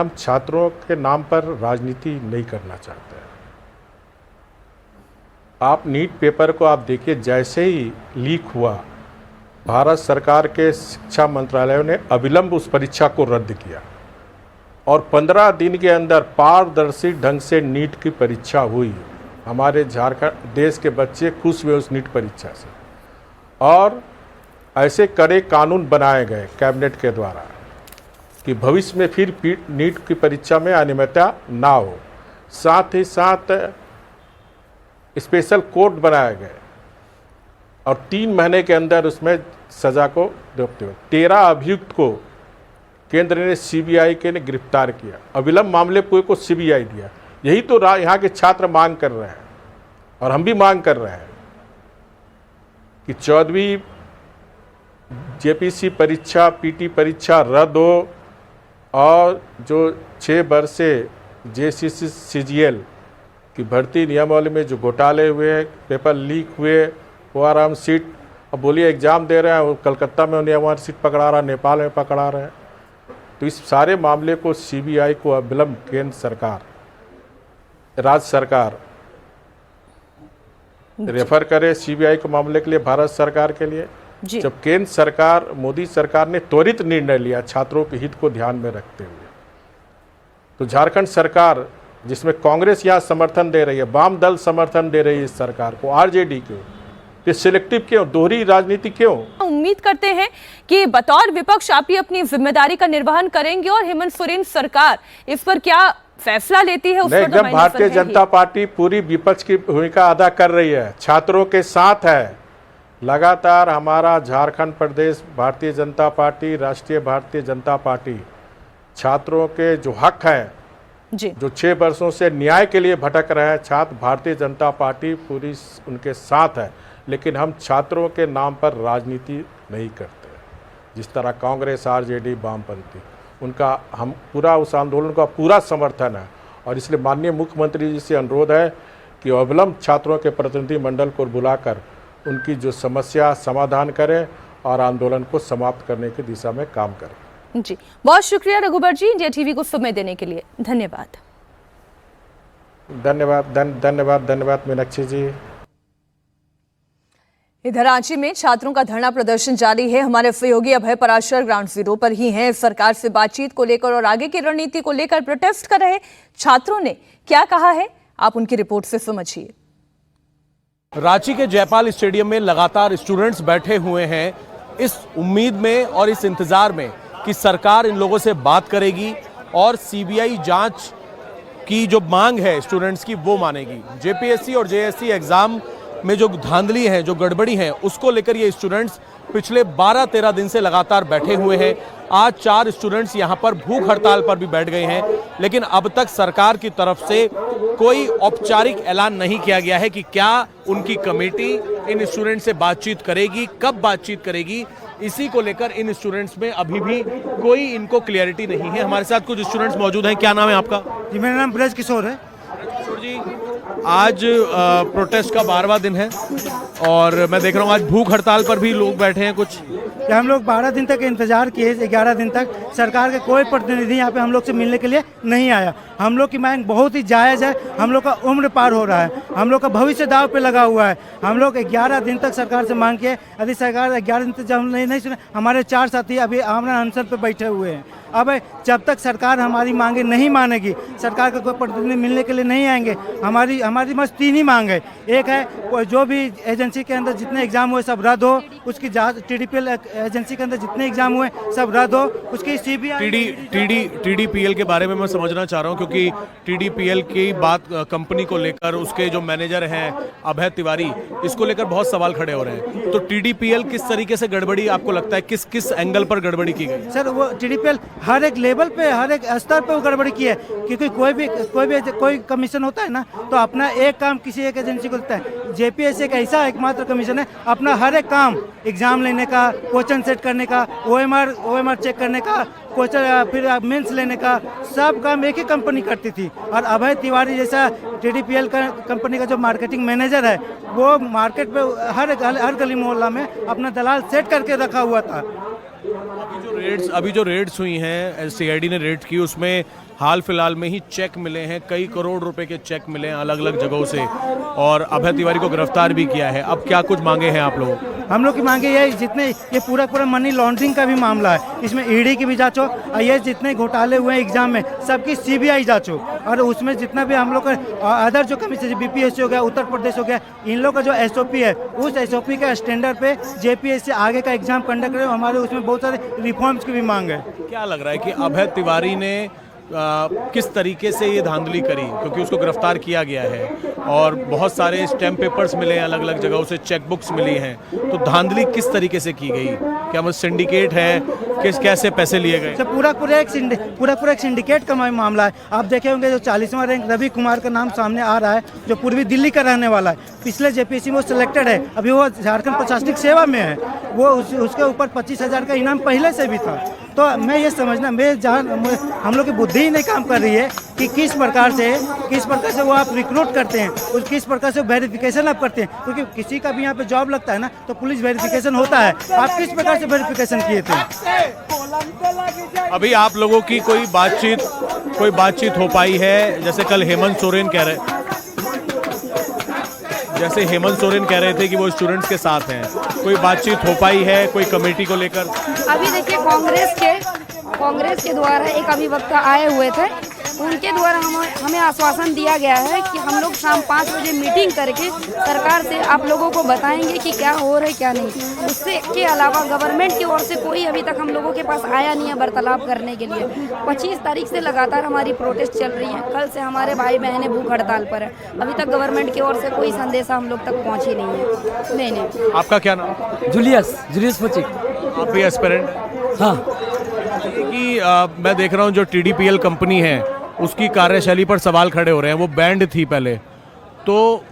छात्रों के नाम पर राजनीति नहीं करना चाहते हैं। आप नीट पेपर को आप देखिए, जैसे ही लीक हुआ, भारत सरकार के शिक्षा मंत्रालय ने अविलंब उस परीक्षा को रद्द किया और 15 दिन के अंदर पारदर्शी ढंग से नीट की परीक्षा हुई। हमारे झारखंड देश के बच्चे खुश हुए उस नीट परीक्षा से, और ऐसे कड़े कानून बनाए गए कैबिनेट के द्वारा कि भविष्य में फिर नीट की परीक्षा में अनियमितता ना हो। साथ ही साथ स्पेशल कोर्ट बनाए गए और 3 महीने के अंदर उसमें सजा को देखते हुए 13 अभियुक्त को केंद्र ने सीबीआई के ने गिरफ्तार किया। अविलंब मामले को सीबीआई दिया। यही तो यहाँ के छात्र मांग कर रहे हैं और हम भी मांग कर रहे हैं कि 14वीं जेपीसी परीक्षा, पीटी परीक्षा रद्द हो और जो 6 वर्ष से जेसीसी सीजीएल की भर्ती नियमावली में जो घोटाले हुए, पेपर लीक हुए, ORM सीट, अब बोलिए एग्ज़ाम दे रहे हैं, कलकत्ता में ORM सीट पकड़ा रहा, नेपाल में पकड़ा रहे हैं। तो इस सारे मामले को सीबीआई को अविलंब केंद्र सरकार, राज्य सरकार रेफर करे सीबीआई के मामले के लिए, भारत सरकार के लिए। जब केंद्र सरकार, मोदी सरकार ने त्वरित निर्णय लिया छात्रों के हित को ध्यान में रखते हुए, तो झारखंड सरकार, जिसमें कांग्रेस यहाँ समर्थन दे रही है, वाम दल समर्थन दे रही है इस सरकार को, आरजेडी क्यों, ये सिलेक्टिव क्यों, दोहरी राजनीति क्यों? उम्मीद करते हैं कि बतौर विपक्ष आप ही अपनी जिम्मेदारी का निर्वहन करेंगे और हेमंत सोरेन सरकार इस पर क्या फैसला लेती है उस पर एकदम भारतीय जनता पार्टी पूरी विपक्ष की भूमिका अदा कर रही है, छात्रों के साथ है। लगातार हमारा झारखंड प्रदेश भारतीय जनता पार्टी, राष्ट्रीय भारतीय जनता पार्टी छात्रों के जो हक हैं, जो 6 वर्षों से न्याय के लिए भटक रहे हैं छात्र, भारतीय जनता पार्टी पूरी उनके साथ है। लेकिन हम छात्रों के नाम पर राजनीति नहीं करते। जिस तरह कांग्रेस, आरजेडी, वामपंथी, उनका हम पूरा उस आंदोलन का पूरा समर्थन है। और इसलिए माननीय मुख्यमंत्री जी से अनुरोध है कि अविलंब छात्रों के प्रतिनिधि मंडल को बुलाकर उनकी जो समस्या समाधान करें और आंदोलन को समाप्त करने की दिशा में काम करें। जी, बहुत शुक्रिया रघुबर जी, इंडिया टीवी को समय देने के लिए। धन्यवाद। धन्यवाद मीनाक्षी जी। इधर रांची में छात्रों का धरना प्रदर्शन जारी है। हमारे सहयोगी अभय पराशर ग्राउंड जीरो पर ही हैं। सरकार से बातचीत को लेकर और आगे की रणनीति को लेकर प्रोटेस्ट कर रहे छात्रों ने क्या कहा है, आप उनकी रिपोर्ट से समझिए। रांची के जयपाल स्टेडियम में लगातार स्टूडेंट्स बैठे हुए हैं इस उम्मीद में और इस इंतजार में कि सरकार इन लोगों से बात करेगी और सीबीआई जांच की जो मांग है स्टूडेंट्स की वो मानेगी। जेपीएससी और जेएससी एग्जाम में जो धांधली है, जो गड़बड़ी है, उसको लेकर ये स्टूडेंट्स पिछले 12-13 दिन से लगातार बैठे हुए हैं। आज 4 स्टूडेंट्स यहाँ पर भूख हड़ताल पर भी बैठ गए हैं, लेकिन अब तक सरकार की तरफ से कोई औपचारिक ऐलान नहीं किया गया है कि क्या उनकी कमेटी इन स्टूडेंट्स से बातचीत करेगी, कब बातचीत करेगी। इसी को लेकर इन स्टूडेंट्स में अभी भी कोई इनको क्लियरिटी नहीं है। हमारे साथ कुछ स्टूडेंट्स मौजूद हैं। क्या नाम है आपका? जी, मेरा नाम ब्रज किशोर है। किशोर जी, आज प्रोटेस्ट का 12वां दिन है और मैं देख रहा हूँ आज भूख हड़ताल पर भी लोग बैठे हैं कुछ। कि हम लोग 12 दिन तक इंतजार किए, 11 दिन तक सरकार के कोई प्रतिनिधि यहाँ पे हम लोग से मिलने के लिए नहीं आया। हम लोग की मांग बहुत ही जायज़ है। हम लोग का उम्र पार हो रहा है, हम लोग का भविष्य दाव पे लगा हुआ है। हम लोग 11 दिन तक सरकार से मांग किए। यदि सरकार 11 दिन तक जब हम नहीं सुने, हमारे 4 साथी अभी आमरण अनशन पे बैठे हुए हैं। अब जब तक सरकार हमारी मांगे नहीं मानेगी, सरकार का कोई प्रतिनिधि मिलने के लिए नहीं आएंगे। हमारी बस 3 ही मांग है। एक है जो भी एजेंसी के अंदर जितने एग्जाम हुए सब रद्द हो, उसकी जांच TDPL एजेंसी के अंदर जितने एग्जाम हुए सब रद्द हो, उसकी CBI TDPL के बारे में मैं समझना चाह रहा हूँ, क्योंकि TDPL की बात कंपनी को लेकर उसके जो मैनेजर हैं अभय तिवारी, इसको लेकर बहुत सवाल खड़े हो रहे हैं। तो TDPL किस तरीके से गड़बड़ी आपको लगता है, किस किस एंगल पर गड़बड़ी की गई? सर, वो TDPL हर एक लेवल पे, हर एक स्तर पे वो गड़बड़ी की है। क्योंकि कोई कमीशन होता है ना, तो अपना एक काम किसी एक एजेंसी को देता है। JPSC एक ऐसा एकमात्र कमीशन है, अपना हर एक काम, एग्जाम लेने का, क्वेश्चन सेट करने का, OMR चेक करने का, क्वेश्चन फिर मेंस लेने का, सब काम एक ही कंपनी करती थी। और अभय तिवारी जैसा TDPL का कंपनी का जो मार्केटिंग मैनेजर है, वो मार्केट पे हर गली मोहल्ला में अपना दलाल सेट करके रखा हुआ था। अभी जो रेड्स हुई हैं, CID ने रेड की, उसमें हाल फिलहाल में ही चेक मिले हैं, कई करोड़ रुपए के चेक मिले हैं अलग अलग जगहों से, और अभय तिवारी को गिरफ्तार भी किया है। अब क्या कुछ मांगे हैं आप लोगों? हम लोग की मांगे ये पूरा मनी लॉन्ड्रिंग का भी मामला है, इसमें ED की भी जांच हो, और ये जितने घोटाले हुए हैं एग्जाम में सबकी CBI जांच हो, और उसमें जितना भी हम लोग का अदर जो कमीशन BPSC हो गया, उत्तर प्रदेश हो गया, इन लोग का जो SOP है, उस SOP के स्टैंडर्ड पे JPSC आगे का एग्जाम कंडक्ट करे। हमारे उसमें बहुत सारे रिफॉर्म्स की भी मांग है। क्या लग रहा है कि अभय तिवारी ने किस तरीके से ये धांधली करी, क्योंकि उसको गिरफ्तार किया गया है और बहुत सारे स्टैम्प पेपर्स मिले हैं, अलग अलग जगहों से चेक बुक्स मिली हैं, तो धांधली किस तरीके से की गई? क्या वो सिंडिकेट है, कैसे पैसे लिए गए? तो पूरा एक सिंडिकेट का मामला है। आप देखे होंगे जो 40वां रैंक रवि कुमार का नाम सामने आ रहा है, जो पूर्वी दिल्ली का रहने वाला है, पिछले JPSC में वो सिलेक्टेड है, अभी वो झारखंड प्रशासनिक सेवा में है। वो उसके ऊपर 25,000 का इनाम पहले से भी था। तो मैं ये समझना, हम लोग की बुद्धि ही नहीं काम कर रही है कि किस प्रकार से वो आप रिक्रूट करते हैं और किस प्रकार से वेरिफिकेशन आप करते हैं। क्योंकि किसी का भी यहाँ पे जॉब लगता है ना, तो पुलिस वेरिफिकेशन होता है। आप किस प्रकार से वेरिफिकेशन किए थे? अभी आप लोगों की कोई बातचीत हो पाई है? जैसे कल हेमंत सोरेन कह रहे थे कि वो स्टूडेंट्स के साथ हैं, कोई बातचीत हो पाई है कोई कमेटी को लेकर? अभी देखिए, कांग्रेस के द्वारा एक अभिवक्ता आए हुए थे, उनके द्वारा हमें आश्वासन दिया गया है कि हम लोग शाम 5 बजे मीटिंग करके सरकार से आप लोगों को बताएंगे कि क्या हो रहा है क्या नहीं। उससे के अलावा गवर्नमेंट की ओर से कोई अभी तक हम लोगों के पास आया नहीं है वार्तालाप करने के लिए। 25 तारीख से लगातार हमारी प्रोटेस्ट चल रही है। कल से हमारे भाई बहनें भूख हड़ताल पर है। अभी तक गवर्नमेंट की ओर से कोई संदेशा हम लोग तक पहुँची नहीं है। नहीं। आपका क्या नाम? जूलियस फुचिक। आप भी एस्पिरेंट? हाँ। कि मैं देख रहा हूँ जो TDPL कंपनी है उसकी कार्यशैली पर सवाल खड़े हो रहे हैं। वो बैंड थी पहले, तो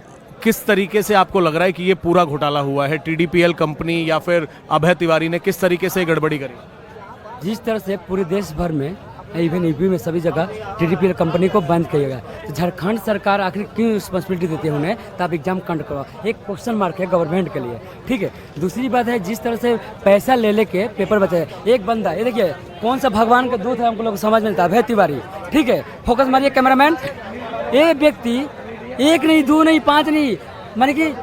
किस तरीके से आपको लग रहा है कि ये पूरा घोटाला हुआ है? TDPL कंपनी या फिर अभय तिवारी ने किस तरीके से गड़बड़ी करी? जिस तरह से पूरे देश भर में, इवन यूपी में सभी जगह TDPL कंपनी को बंद किया गया, तो झारखंड सरकार आखिर क्यों रिस्पॉन्सिबिलिटी देती है उन्हें? तो आप एग्जाम कंडक्ट करवाओ। एक क्वेश्चन मार्क है गवर्नमेंट के लिए, ठीक है। दूसरी बात है, जिस तरह से पैसा ले लेके पेपर बचाए एक बंदा, ये देखिए कौन सा भगवान का दूत है हमको लोग समझ में नहीं आता, अभय तिवारी, ठीक है। फोकस मारिए कैमरामैन। ये व्यक्ति 1 नहीं 2 नहीं 5 नहीं, माने कि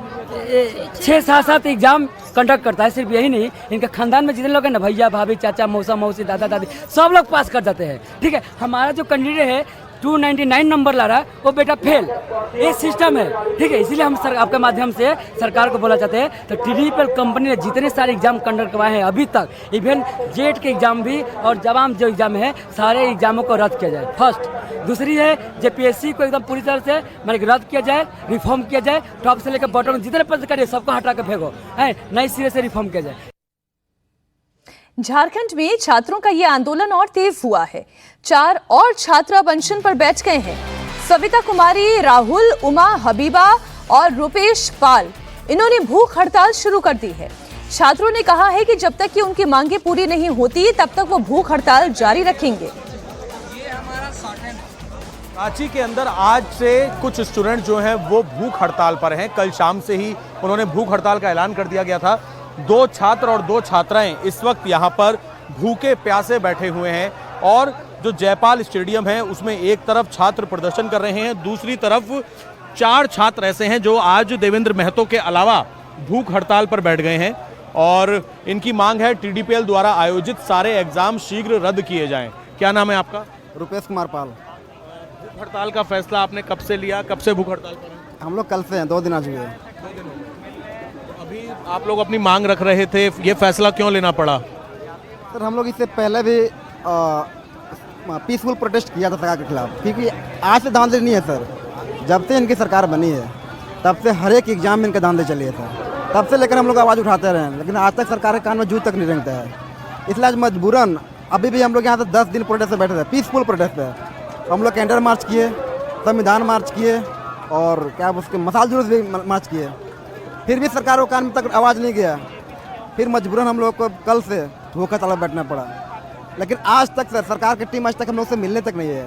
6-7 एग्जाम कंडक्ट करता है। सिर्फ यही नहीं, इनके खानदान में जितने लोग हैं ना, भैया भाभी चाचा मौसा मौसी दादा दादी, सब लोग पास कर जाते हैं, ठीक है। हमारा जो कैंडिडेट है 299 नंबर ला रहा है वो बेटा फेल। ये सिस्टम है, ठीक है। इसीलिए हम आपके माध्यम से सरकार को बोला चाहते हैं, तो टीडीपीएल कंपनी ने जितने सारे एग्जाम कंडक्ट करवाए हैं अभी तक, इवन जेट के एग्जाम भी और जवाब जो एग्जाम है सारे एग्जामों को रद्द किया जाए, फर्स्ट। दूसरी है जेपीएससी को एकदम पूरी तरह से मैंने रद्द किया जाए, रिफॉर्म किया जाए, टॉप से लेकर बॉटम जितने पद करिए सबको हटा के फेंको है, नई सिरे से रिफॉर्म किया जाए। झारखंड में छात्रों का यह आंदोलन और तेज हुआ है। 4 और छात्र अब अनशन पर बैठ गए हैं। सविता कुमारी, राहुल, उमा, हबीबा और रुपेश पाल, इन्होंने भूख हड़ताल शुरू कर दी है। छात्रों ने कहा है कि जब तक कि उनकी मांगे पूरी नहीं होती तब तक वो भूख हड़ताल जारी रखेंगे। रांची के अंदर आज से कुछ स्टूडेंट जो हैं वो भूख हड़ताल पर हैं। कल शाम से ही उन्होंने भूख हड़ताल का ऐलान कर दिया गया था। 2 छात्र और 2 छात्राएं इस वक्त यहाँ पर भूखे प्यासे बैठे हुए हैं और जो जयपाल स्टेडियम है उसमें एक तरफ छात्र प्रदर्शन कर रहे हैं, दूसरी तरफ 4 छात्र ऐसे हैं जो आज देवेंद्र महतो के अलावा भूख हड़ताल पर बैठ गए हैं और इनकी मांग है टीडीपीएल द्वारा आयोजित सारे एग्जाम शीघ्र रद्द किए जाएं। क्या नाम है आपका? रुपेश कुमार पाल। भूख हड़ताल का फैसला आपने कब से लिया, कब से भूख हड़ताल पर हैं? हम लोग कल से हैं, 2 दिन आज हुए। अभी आप लोग अपनी मांग रख रहे थे, ये फैसला क्यों लेना पड़ा? सर हम लोग इससे पहले भी पीसफुल प्रोटेस्ट किया था सरकार के खिलाफ, क्योंकि आज से धांधली नहीं है सर। जब से इनकी सरकार बनी है तब से हर एक एग्जाम में इनके धांधले चली है सर। तब से लेकर हम लोग आवाज़ उठाते रहे, लेकिन आज तक सरकार के कान में जू तक नहीं रेंगता है। इसलिए आज मजबूरन अभी भी हम लोग यहाँ से 10 दिन प्रोटेस्ट में बैठे थे, पीसफुल प्रोटेस्ट है। हम लोग कैंडल मार्च किए, संविधान मार्च किए और क्या उसके मसाल जुलूस भी मार्च किए, फिर भी सरकार को कान में तक आवाज़ नहीं गया। फिर मजबूरन हम लोग को कल से भूखा ताला बैठना पड़ा, लेकिन आज तक सर सरकार की टीम आज तक हम लोग से मिलने तक नहीं है।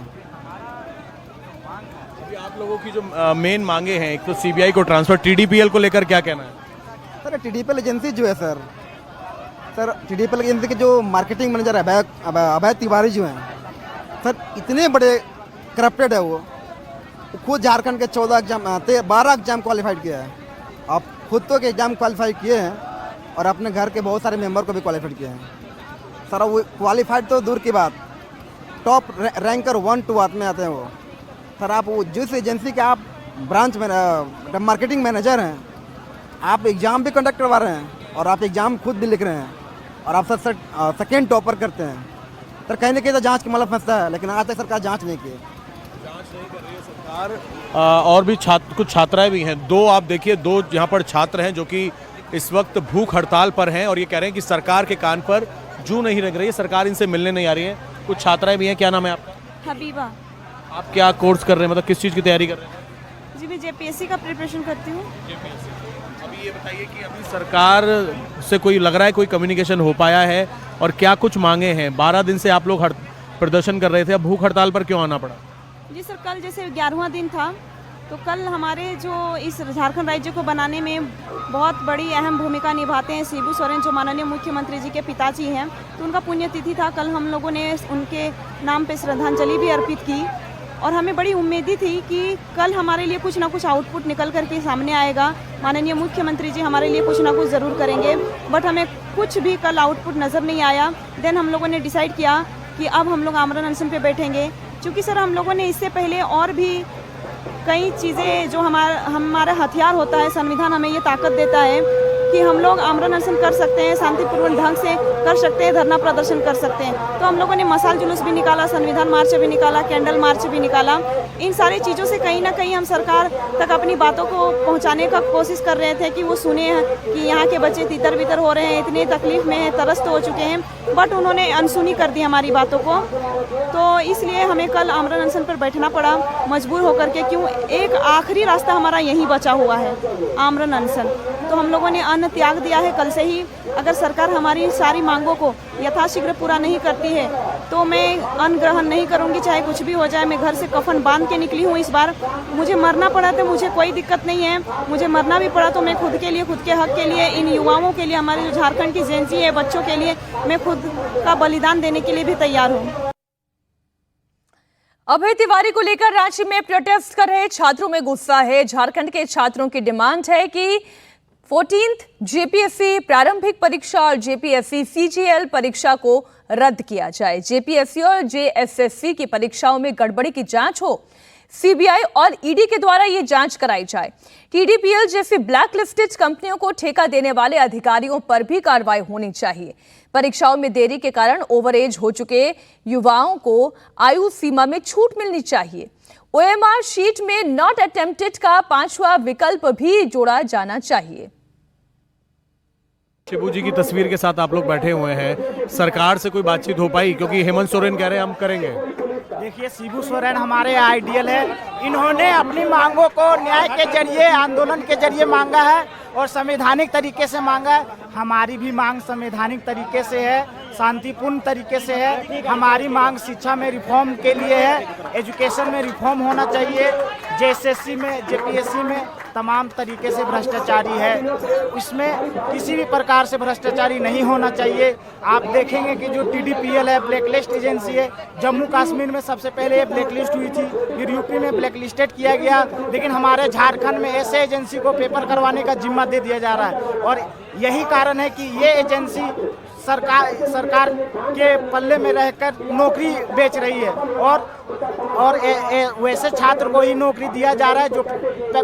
अभी आप लोगों की जो मेन मांगे हैं, एक तो सीबीआई को ट्रांसफर, टीडीपीएल को लेकर क्या कहना है? सर टीडीपीएल एजेंसी जो है सर टीडीपीएल एजेंसी के जो मार्केटिंग मैनेजर है अभय तिवारी जो हैं सर, इतने बड़े करप्टेड है वो खुद झारखंड के 12 एग्जाम क्वालिफाइड किया है। आप खुद तो के एग्जाम क्वालिफाई किए हैं और अपने घर के बहुत सारे मेंबर को भी क्वालिफाइड किए हैं सर। वो क्वालिफाइड तो दूर की बात, टॉप रैंकर 1-2 में आते हैं वो सर। आप वो जिस एजेंसी के आप ब्रांच में मार्केटिंग मैनेजर हैं, आप एग्ज़ाम भी कंडक्ट करवा रहे हैं और आप एग्ज़ाम खुद भी लिख रहे हैं और आप सर सेकेंड टॉपर करते हैं सर। कहीं ना कहीं तो जाँच की मतलब फंसता है, लेकिन आज तक सरकार जाँच नहीं की। जांच नहीं कर रही है सरकार। और भी कुछ छात्राएं भी हैं। 2 आप देखिए, 2 यहाँ पर छात्र हैं जो कि इस वक्त भूख हड़ताल पर हैं और ये कह रहे हैं कि सरकार के कान पर जू नहीं लग रही है, सरकार इनसे मिलने नहीं आ रही है। कुछ छात्राएं भी हैं। क्या नाम है आपका? हबीबा। आप क्या कोर्स कर रहे हैं, मतलब किस चीज़ की तैयारी कर रहे हैं? जी मैं जेपीएससी का प्रिपरेशन करती हूँ। अभी ये बताइए कि अभी सरकार से कोई लग रहा है कोई कम्युनिकेशन हो पाया है और क्या कुछ मांगे हैं? 12 दिन से आप लोग प्रदर्शन कर रहे थे, अब भूख हड़ताल पर क्यों आना पड़ा? जी सर, कल जैसे 11वां दिन था तो कल हमारे जो इस झारखंड राज्य को बनाने में बहुत बड़ी अहम भूमिका निभाते हैं शिबू सोरेन, जो माननीय मुख्यमंत्री जी के पिताजी हैं, तो उनका पुण्यतिथि था। कल हम लोगों ने उनके नाम पे श्रद्धांजलि भी अर्पित की और हमें बड़ी उम्मीद थी कि कल हमारे लिए कुछ ना कुछ आउटपुट निकल करके सामने आएगा, माननीय मुख्यमंत्री जी हमारे लिए कुछ ना कुछ ज़रूर करेंगे, बट हमें कुछ भी कल आउटपुट नज़र नहीं आया। देन हम लोगों ने डिसाइड किया कि अब हम लोग आमरण अनशन पे बैठेंगे, क्योंकि सर हम लोगों ने इससे पहले और भी कई चीज़ें जो हमारा हथियार होता है, संविधान हमें ये ताकत देता है कि हम लोग आमरण अनशन कर सकते हैं, शांतिपूर्ण ढंग से कर सकते हैं, धरना प्रदर्शन कर सकते हैं। तो हम लोगों ने मसाल जुलूस भी निकाला, संविधान मार्च भी निकाला, कैंडल मार्च भी निकाला। इन सारी चीज़ों से कहीं ना कहीं हम सरकार तक अपनी बातों को पहुंचाने का कोशिश कर रहे थे कि वो सुने कि यहाँ के बच्चे तितर बितर हो रहे हैं, इतनी तकलीफ में हैं, त्रस्त हो चुके हैं, बट उन्होंने अनसुनी कर दी हमारी बातों को। तो इसलिए हमें कल आमरण अनशन पर बैठना पड़ा मजबूर होकर के, क्यों एक आखिरी रास्ता हमारा यहीं बचा हुआ है, आमरण अनशन। तो हम लोगों ने अन्न त्याग दिया है कल से ही। अगर सरकार हमारी सारी मांगों को यथाशीघ्र पूरा नहीं करती है तो मैं अन्न ग्रहण नहीं करूंगी, चाहे कुछ भी हो जाए। मैं घर से कफन बांध के निकली हूँ इस बार। मुझे मरना पड़ा तो मुझे कोई दिक्कत नहीं है, मुझे मरना भी पड़ा तो मैं खुद के लिए, खुद के हक के लिए, इन युवाओं के लिए, हमारे जो झारखंड की जेन ज़ी है बच्चों के लिए, मैं खुद का बलिदान देने के लिए भी तैयार हूँ। अभय तिवारी को लेकर रांची में प्रोटेस्ट कर रहे छात्रों में गुस्सा है। झारखंड के छात्रों की डिमांड है कि 14th जेपीएससी प्रारंभिक परीक्षा और जेपीएससी सीजीएल परीक्षा को रद्द किया जाए। जेपीएससी और जेएसएससी की परीक्षाओं में गड़बड़ी की जांच हो, सीबीआई और ईडी के द्वारा ये जांच कराई जाए। टीडीपीएल जैसी ब्लैक लिस्टेड कंपनियों को ठेका देने वाले अधिकारियों पर भी कार्रवाई होनी चाहिए। परीक्षाओं में देरी के कारण ओवरएज हो चुके युवाओं को आयु सीमा में छूट मिलनी चाहिए। ओएमआर शीट में नॉट अटेम्प्टेड का 5वां विकल्प भी जोड़ा जाना चाहिए। शिबू जी की तस्वीर के साथ आप लोग बैठे हुए हैं, सरकार से कोई बातचीत हो पाई? क्योंकि हेमंत सोरेन कह रहे हैं हम करेंगे। देखिए, शिबू सोरेन हमारे आइडियल है। इन्होंने अपनी मांगों को न्याय के जरिए, आंदोलन के जरिए मांगा है और संवैधानिक तरीके से मांगा है। हमारी भी मांग संवैधानिक तरीके से है, शांतिपूर्ण तरीके से है। हमारी मांग शिक्षा में रिफॉर्म के लिए है, एजुकेशन में रिफॉर्म होना चाहिए। जेएसएससी में, जेपीएससी में तमाम तरीके से भ्रष्टाचारी है, इसमें किसी भी प्रकार से भ्रष्टाचारी नहीं होना चाहिए। आप देखेंगे कि जो टीडीपीएल है, ब्लैकलिस्ट एजेंसी है, जम्मू कश्मीर में सबसे पहले ये ब्लैकलिस्ट हुई थी, फिर यूपी में ब्लैकलिस्टेड किया गया, लेकिन हमारे झारखंड में ऐसे एजेंसी को पेपर करवाने का जिम्मा दे दिया जा रहा है। और यही कारण है कि ये एजेंसी सरकार के पल्ले में रहकर नौकरी बेच रही है और वैसे छात्र को ही नौकरी दिया जा रहा है जो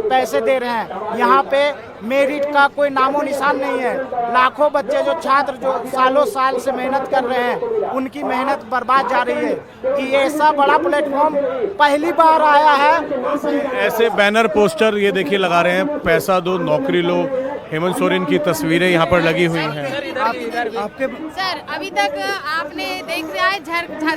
पैसे दे रहे हैं। यहाँ पे मेरिट का कोई नामो निशान नहीं है। लाखों बच्चे जो छात्र जो सालों साल से मेहनत कर रहे हैं, उनकी मेहनत बर्बाद जा रही है। कि ऐसा बड़ा प्लेटफॉर्म पहली बार आया है। ऐसे बैनर पोस्टर ये देखिए लगा रहे हैं, पैसा दो नौकरी लो। हेमंत सोरेन की तस्वीरें यहाँ पर लगी हुई हैं। आपके सर, अभी तक आपने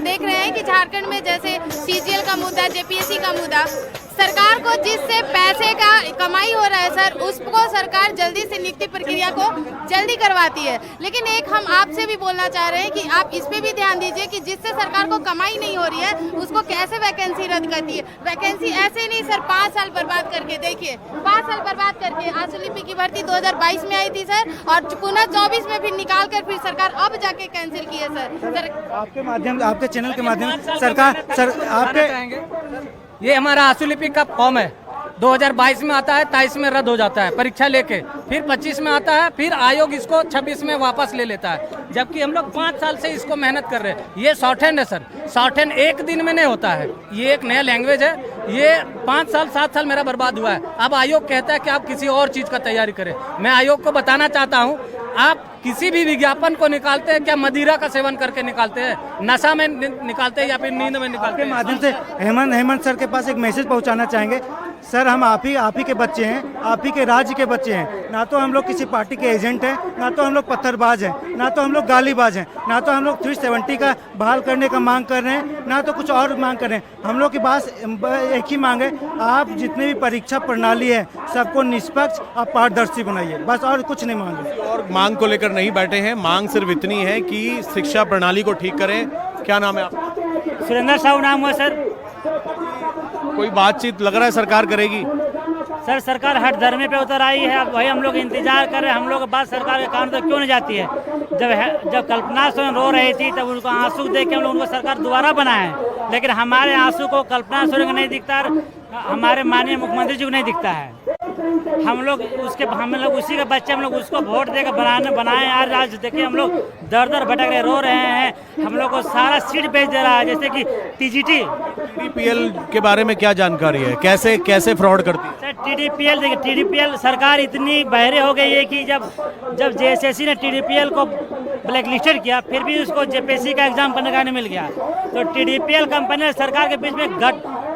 देख रहे हैं कि झारखंड में जैसे सीजीएल का मुद्दा, जेपीएससी का मुद्दा, सरकार को जिससे पैसे का कमाई हो रहा है सर, उसको सरकार जल्दी से नियुक्ति प्रक्रिया को जल्दी करवाती है। लेकिन एक हम आपसे भी बोलना चाह रहे हैं कि आप इस पे भी ध्यान दीजिए कि जिससे सरकार को कमाई नहीं हो रही है, उसको कैसे वैकेंसी रद्द करती है। वैकेंसी ऐसे नहीं सर, 5 साल बर्बाद करके, देखिए 5 साल बर्बाद करके। आंसू लिपि की भर्ती 2022 में आई थी सर, और पुनः 24 में फिर निकाल कर फिर सरकार अब जाके कैंसिल की है सर। आपके माध्यम, आपके चैनल के माध्यम से सरकार आपके ये हमारा आंसू लिपि का फॉर्म है, 2022 में आता है, 23 में रद्द हो जाता है परीक्षा लेके, फिर 25 में आता है, फिर आयोग इसको 26 में वापस ले लेता है। जबकि हम लोग 5 साल से इसको मेहनत कर रहे हैं। ये शॉर्ट हैंड है सर, शॉर्ट हैंड एक दिन में नहीं होता है, ये एक नया लैंग्वेज है। ये 5 साल 7 साल मेरा बर्बाद हुआ है। अब आयोग कहता है कि आप किसी और चीज़ का तैयारी करें। मैं आयोग को बताना चाहता हूँ, आप किसी भी विज्ञापन को निकालते हैं क्या मदिरा का सेवन करके निकालते हैं, नशा में निकालते हैं या फिर नींद में निकालते हैं? माध्यम से हेमंत सर के पास एक मैसेज पहुंचाना चाहेंगे। सर, हम आप ही के बच्चे हैं, आप ही के राज्य के बच्चे हैं। ना तो हम लोग किसी पार्टी के एजेंट हैं, ना तो हम लोग पत्थरबाज हैं, ना तो हम लोग गालीबाज हैं, ना तो हम लोग 370 का बहाल करने का मांग कर रहे हैं, ना तो कुछ और मांग कर रहे हैं। हम लोग की बात एक ही मांग है, आप जितनी भी परीक्षा प्रणाली है सबको निष्पक्ष और पारदर्शी बनाइए, बस और कुछ नहीं मांग रहे। और मांग को लेकर नहीं बैठे हैं, मांग सिर्फ इतनी है कि शिक्षा प्रणाली को ठीक करें। क्या नाम है आपका? सुरेंद्र साहू नाम हुआ सर। कोई बातचीत लग रहा है सरकार करेगी? सर, सरकार हर धर्मे पे उतर आई है, अब वही हम लोग इंतजार कर रहे हैं। हम लोग बात सरकार के कान तो क्यों नहीं जाती है? जब कल्पना सोरेन रो रही थी तब उनको आंसू देख के हम लोग उनको सरकार दोबारा बनाए हैं, लेकिन हमारे आंसू को कल्पना सोरेन को नहीं दिखता, हमारे माननीय मुख्यमंत्री जी को नहीं दिखता है। हम लोग उसी के बच्चे, हम लोग उसको वोट देकर बनाए। आज देखिए हम लोग दर दर भटक रहे, रो रहे हैं। हम लोग को सारा सीट बेच दे रहा है, जैसे कि टीडीपीएल के बारे में क्या जानकारी है, कैसे फ्रॉड करती है? सर, टीडीपीएल देखिए, टीडीपीएल सरकार इतनी बहरे हो गई है कि जब जेएसएससी ने टीडीपीएल को ब्लैकलिस्टेड किया, फिर भी उसको जेपीएससी का एग्जाम करने का नहीं मिल गया। तो टीडीपीएल कंपनी और सरकार के बीच में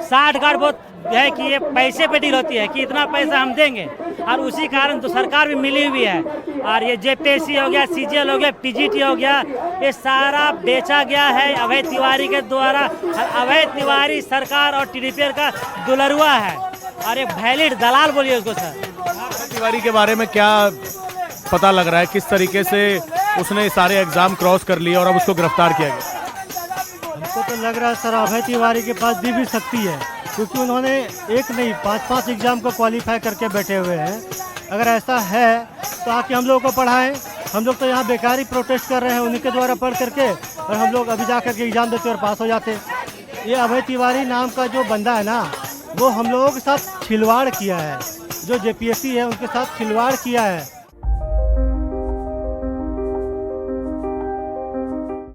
साठ गांठ बहुत है कि ये पैसे पे डील होती है कि इतना पैसा हम देंगे, और उसी कारण तो सरकार भी मिली हुई है। और ये जेपीएससी हो गया, सीजीएल हो गया, टीजीटी हो गया, ये सारा बेचा गया है अभय तिवारी के द्वारा। अभय तिवारी सरकार और टीडीपीएल का दुलरुआ है और एक वैलिड दलाल बोलिए उसको। सर, तिवारी के बारे में क्या पता लग रहा है, किस तरीके से उसने सारे एग्जाम क्रॉस कर लिए और अब उसको गिरफ्तार किया गया? हमको तो लग रहा है सर, अभय तिवारी के पास भी शक्ति है, क्योंकि उन्होंने एक नहीं 5 एग्जाम को क्वालिफाई करके बैठे हुए हैं। अगर ऐसा है तो आके हम लोगों को पढ़ाएं। हम लोग तो यहाँ बेकार ही प्रोटेस्ट कर रहे हैं, उन्हीं के द्वारा पढ़ करके, और हम लोग अभी जा करके एग्जाम देते और पास हो जाते। ये अभय तिवारी नाम का जो बंदा है ना, वो हम लोगों के साथ खिलवाड़ किया है। जो जेपीएससी है उनके साथ खिलवाड़ किया है।